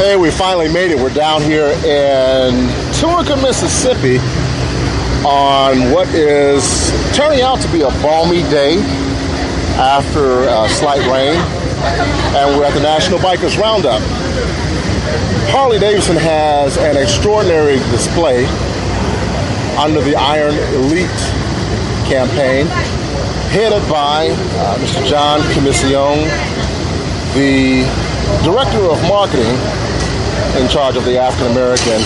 Hey, we finally made it. We're down here in Tunica, Mississippi on what is turning out to be a balmy day after slight rain. And we're at the National Bikers Roundup. Harley-Davidson has an extraordinary display under the Iron Elite campaign, headed by Mr. John Commission, the Director of Marketing in charge of the African American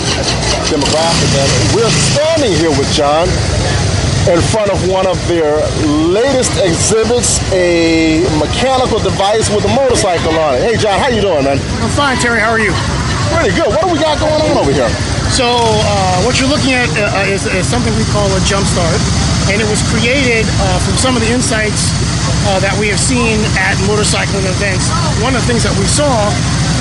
demographic. And we're standing here with John in front of one of their latest exhibits, a mechanical device with a motorcycle on it. Hey John, how you doing, man? I'm fine, Terry. How are you? Pretty good. What do we got going on over here? So what you're looking at is something we call a jump start, and it was created from some of the insights that we have seen at motorcycling events. One of the things that we saw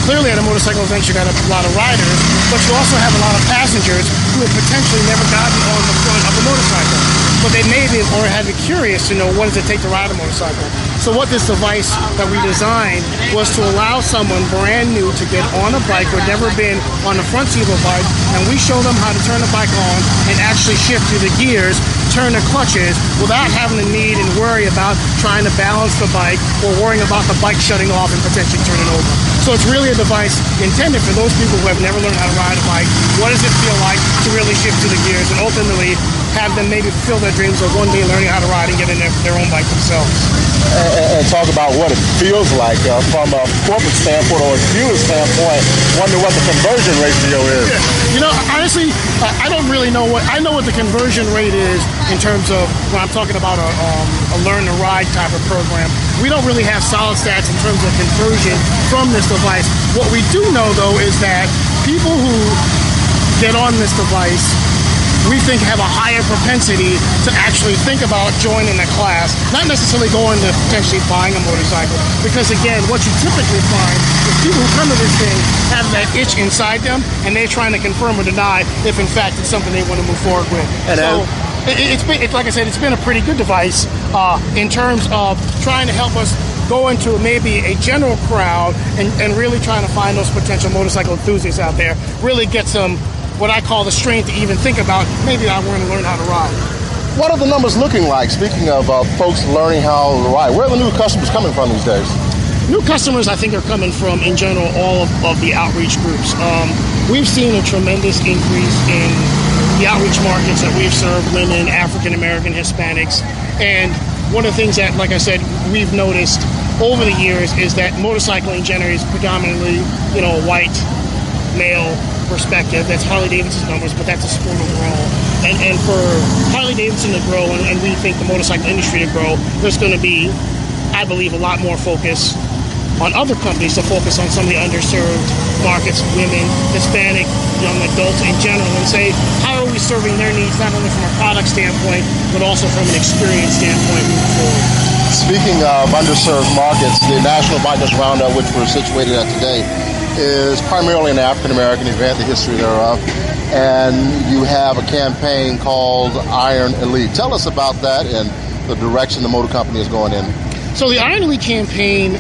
clearly at a motorcycle event, you got a lot of riders, but you also have a lot of passengers who have potentially never gotten on the front of a motorcycle, but they may be or have been curious to know what does it take to ride a motorcycle. So what this device that we designed was to allow someone brand new to get on a bike who had never been on the front seat of a bike, and we show them how to turn the bike on and actually shift through the gears, turn the clutches without having to need and worry about trying to balance the bike or worrying about the bike shutting off and potentially turning over. So it's really a device intended for those people who have never learned how to ride a bike. What does it feel like to really shift through the gears and ultimately have them maybe fulfill their dreams of one day learning how to ride and getting their own bike themselves? And talk about what it feels like from a corporate standpoint or a viewer standpoint. Wonder what the conversion ratio is. You know, honestly, I don't really know I know what the conversion rate is in terms of when I'm talking about a learn to ride type of program. We don't really have solid stats in terms of conversion from this device. What we do know though is that people who get on this device, we think have a higher propensity to actually think about joining a class, not necessarily going to potentially buying a motorcycle. Because again, what you typically find is people who come to this thing have that itch inside them, and they're trying to confirm or deny if in fact it's something they want to move forward with. And so it's like I said, it's been a pretty good device in terms of trying to help us go into maybe a general crowd and really trying to find those potential motorcycle enthusiasts out there, really get some what I call the strength to even think about, maybe I want to learn how to ride. What are the numbers looking like? Speaking of folks learning how to ride, where are the new customers coming from these days? New customers, I think, are coming from, in general, all of the outreach groups. We've seen a tremendous increase in the outreach markets that we've served, women, African American, Hispanics. And one of the things that, like I said, we've noticed over the years is that motorcycling generally is predominantly, a white male perspective. That's Harley-Davidson's numbers, but that's a sport overall. And for Harley-Davidson to grow, and we think the motorcycle industry to grow, there's going to be, I believe, a lot more focus on other companies to focus on some of the underserved markets, women, Hispanic, young adults in general, and say, how are we serving their needs, not only from a product standpoint, but also from an experience standpoint moving forward. Speaking of underserved markets, the National Bikers Roundup, which we're situated at today, is primarily an African-American event, the history thereof, and you have a campaign called Iron Elite. Tell us about that and the direction the motor company is going in. So the Iron Elite campaign,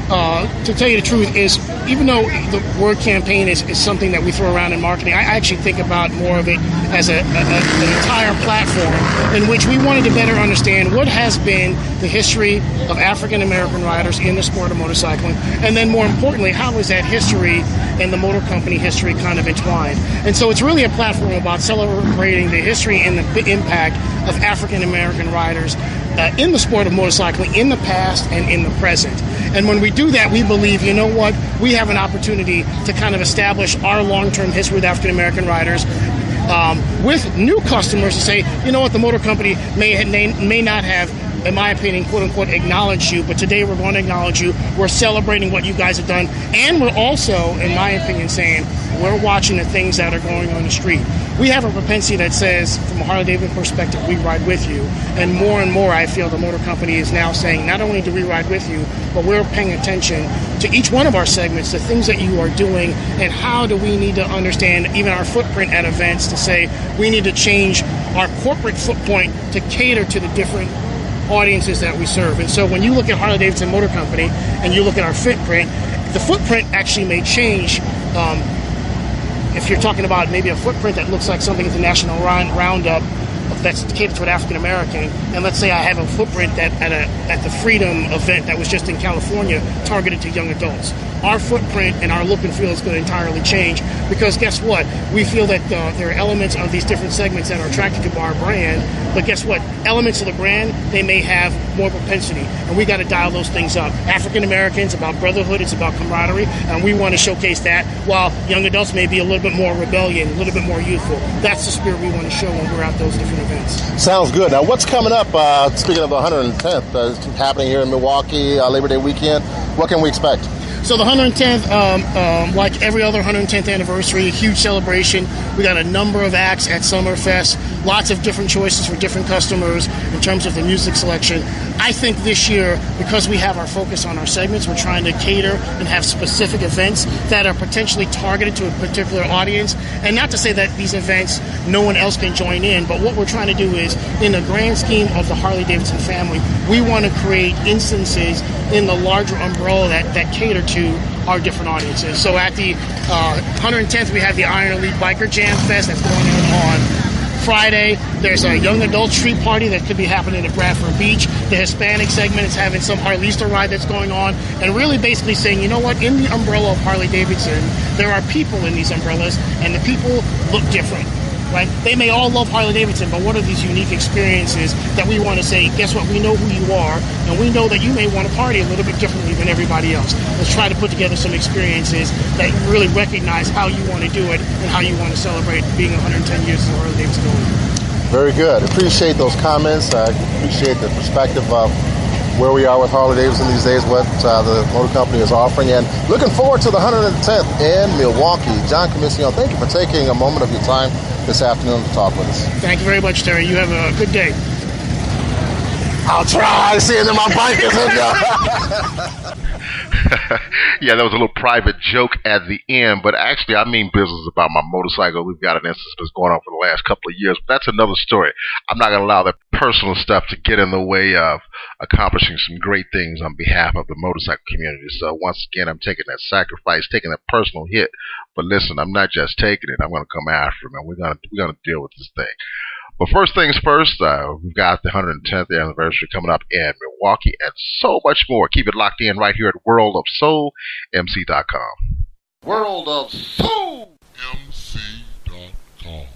to tell you the truth, is even though the word campaign is something that we throw around in marketing, I actually think about more of it as an entire platform in which we wanted to better understand what has been the history of African American riders in the sport of motorcycling, and then more importantly, how is that history and the motor company history kind of entwined. And so it's really a platform about celebrating the history and the impact of African American riders in the sport of motorcycling in the past and in the present. And when we do that, we believe, you know what, we have an opportunity to kind of establish our long-term history with African American riders with new customers to say, you know what, the motor company may not have, in my opinion, quote-unquote, acknowledge you, but today we're going to acknowledge you. We're celebrating what you guys have done, and we're also, in my opinion, saying we're watching the things that are going on the street. We have a propensity that says, from a Harley-Davidson perspective, we ride with you, and more, I feel the motor company is now saying, not only do we ride with you, but we're paying attention to each one of our segments, the things that you are doing, and how do we need to understand even our footprint at events to say we need to change our corporate footprint to cater to the different audiences that we serve. And so when you look at Harley-Davidson Motor Company and you look at our footprint, the footprint actually may change If you're talking about maybe a footprint that looks like something at the National Roundup that's catered to an African American, and let's say I have a footprint that at the Freedom event that was just in California targeted to young adults, our footprint and our look and feel is going to entirely change, because guess what? We feel that there are elements of these different segments that are attracted to our brand, but guess what? Elements of the brand, they may have more propensity, and we got to dial those things up. African Americans, about brotherhood, it's about camaraderie, and we want to showcase that, while young adults may be a little bit more rebellion, a little bit more youthful. That's the spirit we want to show when we're at those different events. Sounds good. Now, what's coming up? Speaking of the 110th, it's happening here in Milwaukee, Labor Day weekend. What can we expect? So the 110th, like every other 110th anniversary, a huge celebration. We got a number of acts at Summerfest, lots of different choices for different customers in terms of the music selection. I think this year, because we have our focus on our segments, we're trying to cater and have specific events that are potentially targeted to a particular audience. And not to say that these events, no one else can join in, but what we're trying to do is, in the grand scheme of the Harley-Davidson family, we want to create instances in the larger umbrella that cater to our different audiences. So at the 110th, we have the Iron Elite Biker Jam Fest that's going on Friday. There's a young adult street party that could be happening at Bradford Beach. The Hispanic segment is having some Harleyster ride that's going on, and really basically saying, you know what, in the umbrella of Harley-Davidson, there are people in these umbrellas, and the people look different. Right? They may all love Harley-Davidson, but what are these unique experiences that we want to say, guess what, we know who you are, and we know that you may want to party a little bit differently than everybody else. Let's try to put together some experiences that really recognize how you want to do it and how you want to celebrate being 110 years of Harley-Davidson owner. Very good. Appreciate those comments. I appreciate the perspective of where we are with Harley-Davidson these days, what the motor company is offering, and looking forward to the 110th in Milwaukee. John Commission, thank you for taking a moment of your time this afternoon to talk with us. Thank you very much, Terry. You have a good day. I'll try seeing them on bikers. Yeah, that was a little private joke at the end, but actually I mean business about my motorcycle. We've got an instance that's going on for the last couple of years, but that's another story. I'm not going to allow that personal stuff to get in the way of accomplishing some great things on behalf of the motorcycle community. So once again, I'm taking that sacrifice, taking that personal hit, but listen, I'm not just taking it. I'm going to come after it, and we're going to deal with this thing. But first things first, we've got the 110th anniversary coming up in Milwaukee and so much more. Keep it locked in right here at worldofsoulmc.com. World of Soul MC.com.